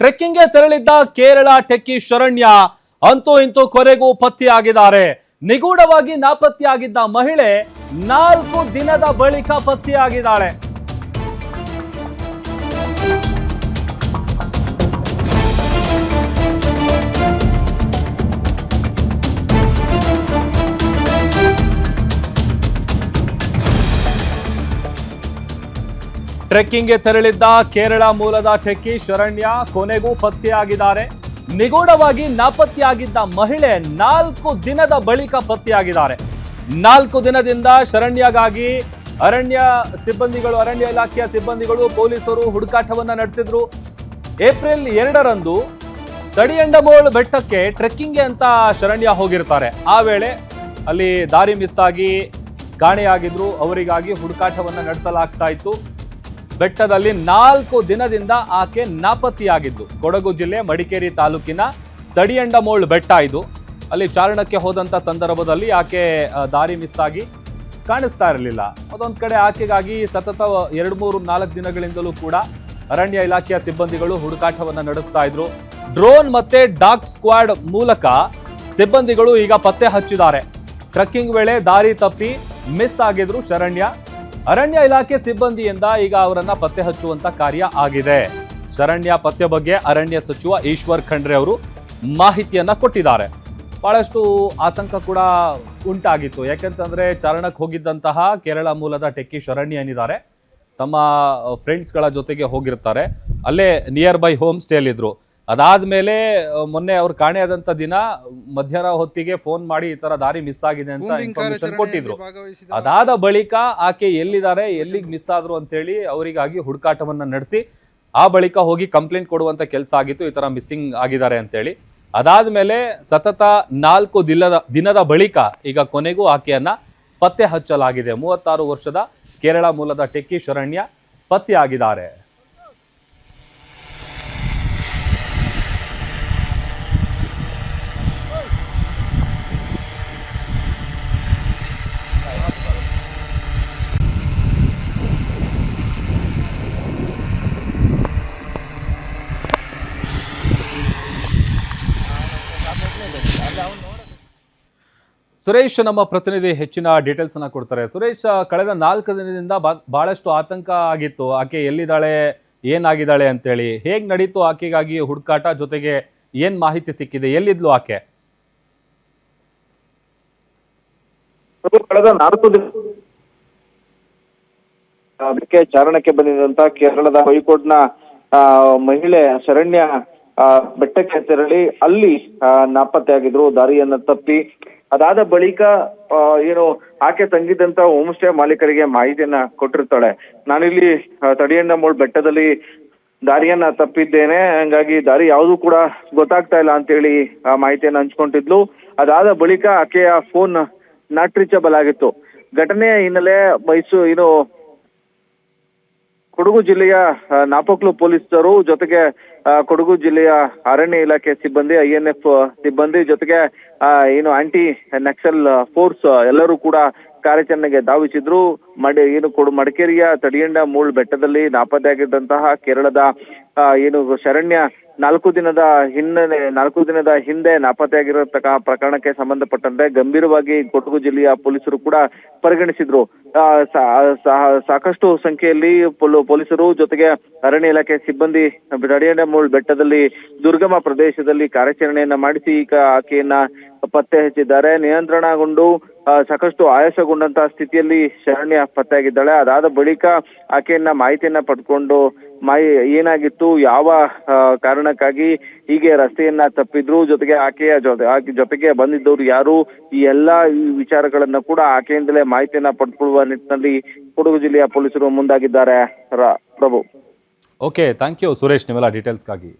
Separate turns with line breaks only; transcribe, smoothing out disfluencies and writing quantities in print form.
ಟ್ರೆಕ್ಕಿಂಗ್ಗೆ ತೆರಳಿದ್ದ ಕೇರಳ ಟೆಕ್ಕಿ ಶರಣ್ಯ ಅಂತೂ ಇಂತೂ ಕೊನೆಗೂ ಪತ್ತೆಯಾಗಿದ್ದಾರೆ. ನಿಗೂಢವಾಗಿ ನಾಪತ್ತೆಯಾಗಿದ್ದ ಮಹಿಳೆ 4 ದಿನದ ಬಳಿಕ ಪತ್ತೆಯಾಗಿದ್ದಾಳೆ. ಟ್ರೆಕ್ಕಿಂಗ್ಗೆ ತೆರಳಿದ್ದ ಕೇರಳ ಮೂಲದ ಟೆಕ್ಕಿ ಶರಣ್ಯ ಕೊನೆಗೂ ಪತ್ತೆಯಾಗಿದ್ದಾರೆ. ನಿಗೂಢವಾಗಿ ನಾಪತ್ತೆಯಾಗಿದ್ದ ಮಹಿಳೆ 4 ದಿನದ ಬಳಿಕ ಪತ್ತೆಯಾಗಿದ್ದಾರೆ. 4 ದಿನದಿಂದ ಶರಣ್ಯಗಾಗಿ ಅರಣ್ಯ ಇಲಾಖೆಯ ಸಿಬ್ಬಂದಿಗಳು ಪೊಲೀಸರು ಹುಡುಕಾಟವನ್ನ ನಡೆಸಿದ್ರು. ಏಪ್ರಿಲ್ 2ರಂದು ತಡಿಯಂಡಮೋಳ್ ಬೆಟ್ಟಕ್ಕೆ ಟ್ರೆಕ್ಕಿಂಗ್ಗೆ ಅಂತ ಶರಣ್ಯ ಹೋಗಿರ್ತಾರೆ. ಆ ವೇಳೆ ಅಲ್ಲಿ ದಾರಿ ಮಿಸ್ ಆಗಿ ಕಾಣೆಯಾಗಿದ್ರು. ಅವರಿಗಾಗಿ ಹುಡುಕಾಟವನ್ನ ನಡೆಸಲಾಗ್ತಾ ಇತ್ತು. ಬೆಟ್ಟದಲ್ಲಿ 4 ದಿನದಿಂದ ಆಕೆ ನಾಪತ್ತೆಯಾಗಿದ್ದು. ಕೊಡಗು ಜಿಲ್ಲೆ ಮಡಿಕೇರಿ ತಾಲೂಕಿನ ತಡಿಯಂಡಮೋಳ್ ಬೆಟ್ಟ ಇದು. ಅಲ್ಲಿ ಚಾರಣಕ್ಕೆ ಹೋದಂತ ಸಂದರ್ಭದಲ್ಲಿ ಆಕೆ ದಾರಿ ಮಿಸ್ ಆಗಿ ಕಾಣಿಸ್ತಾ ಇರಲಿಲ್ಲ. ಅದೊಂದ್ ಕಡೆ ಆಕೆಗಾಗಿ ಸತತ 2-3-4 ದಿನಗಳಿಂದಲೂ ಕೂಡ ಅರಣ್ಯ ಇಲಾಖೆಯ ಸಿಬ್ಬಂದಿಗಳು ಹುಡುಕಾಟವನ್ನ ನಡೆಸ್ತಾ ಇದ್ರು. ಡ್ರೋನ್ ಮತ್ತೆ ಡಾಗ್ ಸ್ಕ್ವಾಡ್ ಮೂಲಕ ಸಿಬ್ಬಂದಿಗಳು ಈಗ ಪತ್ತೆ ಹಚ್ಚಿದ್ದಾರೆ. ಟ್ರೆಕ್ಕಿಂಗ್ ವೇಳೆ ದಾರಿ ತಪ್ಪಿ ಮಿಸ್ ಆಗಿದ್ರು ಶರಣ್ಯ. ಅರಣ್ಯ ಇಲಾಖೆ ಸಿಬ್ಬಂದಿಯಿಂದ ಈಗ ಅವರನ್ನ ಪತ್ತೆ ಹಚ್ಚುವಂತ ಕಾರ್ಯ ಆಗಿದೆ. ಶರಣ್ಯ ಪತ್ತೆ ಬಗ್ಗೆ ಅರಣ್ಯ ಸಚಿವ ಈಶ್ವರ್ ಖಂಡ್ರೆ ಅವರು ಮಾಹಿತಿಯನ್ನ ಕೊಟ್ಟಿದ್ದಾರೆ. ಬಹಳಷ್ಟು ಆತಂಕ ಕೂಡ ಉಂಟಾಗಿತ್ತು. ಯಾಕೆಂತಂದ್ರೆ ಚಾರಣಕ್ಕೆ ಹೋಗಿದ್ದಂತಹ ಕೇರಳ ಮೂಲದ ಟೆಕ್ಕಿ ಶರಣ್ಯ ಏನಿದ್ದಾರೆ ತಮ್ಮ ಫ್ರೆಂಡ್ಸ್ಗಳ ಜೊತೆಗೆ ಹೋಗಿರ್ತಾರೆ. ಅಲ್ಲೇ ನಿಯರ್ ಬೈ ಹೋಮ್ ಸ್ಟೇಲಿದ್ರು. ಅದಾದ್ಮೇಲೆ ಮೊನ್ನೆ ಅವ್ರು ಕಾಣೆಯಾದಂತ ದಿನ ಮಧ್ಯಾಹ್ನ ಹೊತ್ತಿಗೆ ಫೋನ್ ಮಾಡಿ ಈ ತರ ದಾರಿ ಮಿಸ್ ಆಗಿದೆ ಅಂತ ಇನ್ಫಾರ್ಮೇಶನ್ ಕೊಟ್ಟಿದ್ರು. ಅದಾದ ಬಳಿಕ ಆಕೆ ಎಲ್ಲಿದ್ದಾರೆ, ಎಲ್ಲಿಗೆ ಮಿಸ್ ಆದ್ರು ಅಂತೇಳಿ ಅವರಿಗಾಗಿ ಹುಡುಕಾಟವನ್ನ ನಡೆಸಿ ಆ ಬಳಿಕ ಹೋಗಿ ಕಂಪ್ಲೇಂಟ್ ಕೊಡುವಂತ ಕೆಲಸ ಆಗಿತ್ತು, ಈ ತರ ಮಿಸ್ಸಿಂಗ್ ಆಗಿದ್ದಾರೆ ಅಂತೇಳಿ. ಅದಾದ್ಮೇಲೆ ಸತತ 4 ದಿನದ ಬಳಿಕ ಈಗ ಕೊನೆಗೂ ಆಕೆಯನ್ನ ಪತ್ತೆ ಹಚ್ಚಲಾಗಿದೆ. 36 ವರ್ಷದ ಕೇರಳ ಮೂಲದ ಟೆಕ್ಕಿ ಶರಣ್ಯ ಪತ್ತೆಯಾಗಿದ್ದಾರೆ. ಸುರೇಶ್ ನಮ್ಮ ಪ್ರತಿನಿಧಿ ಹೆಚ್ಚಿನ ಡೀಟೇಲ್ಸ್ ಅನ್ನ ಕೊಡ್ತಾರೆ. ಸುರೇಶ್, ಕಳೆದ 4 ದಿನದಿಂದ ಬಹಳಷ್ಟು ಆತಂಕ ಆಗಿತ್ತು. ಆಕೆ ಎಲ್ಲಿದ್ದಾಳೆ, ಏನಾಗಿದ್ದಾಳೆ ಅಂತೇಳಿ. ಹೇಗ್ ನಡೀತು ಆಕೆಗಾಗಿ ಹುಡುಕಾಟ? ಜೊತೆಗೆ ಏನ್ ಮಾಹಿತಿ ಸಿಕ್ಕಿದೆ? ಎಲ್ಲಿದ್ಲು ಆಕೆ?
ಕಳೆದ 4 ದಿನ ಅದಕ್ಕೆ ಚಾರಣಕ್ಕೆ ಬಂದಿದ್ದಂತ ಕೇರಳದ ಕೋಯಿಕೋಡ್ನ ಮಹಿಳೆ ಶರಣ್ಯ ಬೆಟ್ಟಕ್ಕೆ ತೆರಳಿ ಅಲ್ಲಿ ನಾಪತ್ತೆಯಾಗಿದ್ರು, ದಾರಿಯನ್ನ ತಪ್ಪಿ. ಅದಾದ ಬಳಿಕ ಆಕೆ ತಂಗಿದ್ದಂತ ಹೋಮ್ ಸ್ಟೇ ಮಾಲೀಕರಿಗೆ ಮಾಹಿತಿಯನ್ನ ಕೊಟ್ಟಿರ್ತಾಳೆ. ನಾನಿಲ್ಲಿ ತಡಿಯಂಡಮೋಳ್ ಬೆಟ್ಟದಲ್ಲಿ ದಾರಿಯನ್ನ ತಪ್ಪಿದ್ದೇನೆ, ಹಂಗಾಗಿ ದಾರಿ ಯಾವುದು ಕೂಡ ಗೊತ್ತಾಗ್ತಾ ಇಲ್ಲ ಅಂತೇಳಿ ಮಾಹಿತಿಯನ್ನ ಹಂಚ್ಕೊಂಡಿದ್ಲು. ಅದಾದ ಬಳಿಕ ಆಕೆಯ ಫೋನ್ ನಾಟ್ ರೀಚಬಲ್ ಆಗಿತ್ತು. ಘಟನೆಯ ಹಿನ್ನೆಲೆ ಕೊಡಗು ಜಿಲ್ಲೆಯ ನಾಪೋಕ್ಲು ಪೊಲೀಸರು ಜೊತೆಗೆ ಕೊಡಗು ಜಿಲ್ಲೆಯ ಅರಣ್ಯ ಇಲಾಖೆ ಸಿಬ್ಬಂದಿ, INF ಸಿಬ್ಬಂದಿ ಜೊತೆಗೆ ಆಂಟಿ ನಕ್ಸಲ್ ಫೋರ್ಸ್ ಎಲ್ಲರೂ ಕೂಡ ಕಾರ್ಯಾಚರಣೆಗೆ ಧಾವಿಸಿದ್ರು. ಮಡಿಕೇರಿಯ ತಡಿಯಂಡಮೋಳ್ ಬೆಟ್ಟದಲ್ಲಿ ನಾಪತ್ತೆಯಾಗಿದ್ದಂತಹ ಕೇರಳದ ಶರಣ್ಯ 4 ದಿನದ ಹಿಂದೆ ನಾಪತ್ತೆಯಾಗಿರತಕ್ಕ ಪ್ರಕರಣಕ್ಕೆ ಸಂಬಂಧಪಟ್ಟಂತೆ ಗಂಭೀರವಾಗಿ ಕೊಡಗು ಜಿಲ್ಲೆಯ ಪೊಲೀಸರು ಕೂಡ ಪರಿಗಣಿಸಿದ್ರು. ಸಾಕಷ್ಟು ಸಂಖ್ಯೆಯಲ್ಲಿ ಪೊಲೀಸರು ಜೊತೆಗೆ ಅರಣ್ಯ ಇಲಾಖೆ ಸಿಬ್ಬಂದಿ ತಡಿಯಂಡಮೋಳ್ ಬೆಟ್ಟದಲ್ಲಿ ದುರ್ಗಮ ಪ್ರದೇಶದಲ್ಲಿ ಕಾರ್ಯಾಚರಣೆಯನ್ನ ಮಾಡಿಸಿ ಈಗ ಆಕೆಯನ್ನ ಪತ್ತೆ ಹಚ್ಚಿದ್ದಾರೆ. ನಿಯಂತ್ರಣಗೊಂಡು ಸಾಕಷ್ಟು ಆಯಾಸಗೊಂಡಂತಹ ಸ್ಥಿತಿಯಲ್ಲಿ ಶರಣ್ಯ ಪತ್ತೆಯಾಗಿದ್ದಾಳೆ. ಅದಾದ ಬಳಿಕ ಆಕೆಯನ್ನ ಮಾಹಿತಿಯನ್ನ ಪಡ್ಕೊಂಡು ಏನಾಗಿತ್ತು, ಯಾವ ಕಾರಣಕ್ಕಾಗಿ ಹೀಗೆ ರಸ್ತೆಯನ್ನ ತಪ್ಪಿದ್ರು, ಜೊತೆಗೆ ಆಕೆಯ ಜೊತೆಗೆ ಬಂದಿದ್ದವರು ಯಾರು, ಈ ಎಲ್ಲಾ ವಿಚಾರಗಳನ್ನ ಕೂಡ ಆಕೆಯಿಂದಲೇ ಮಾಹಿತಿಯನ್ನ ಪಡ್ಕೊಳ್ಳುವ ನಿಟ್ಟಿನಲ್ಲಿ ಕೊಡಗು ಜಿಲ್ಲೆಯ ಪೊಲೀಸರು ಮುಂದಾಗಿದ್ದಾರೆ. ಪ್ರಭು.
ಓಕೆ, ಥ್ಯಾಂಕ್ ಯು ಸುರೇಶ್ ನಿಮ್ಮೆಲ್ಲ ಡೀಟೇಲ್ಸ್ಗಾಗಿ.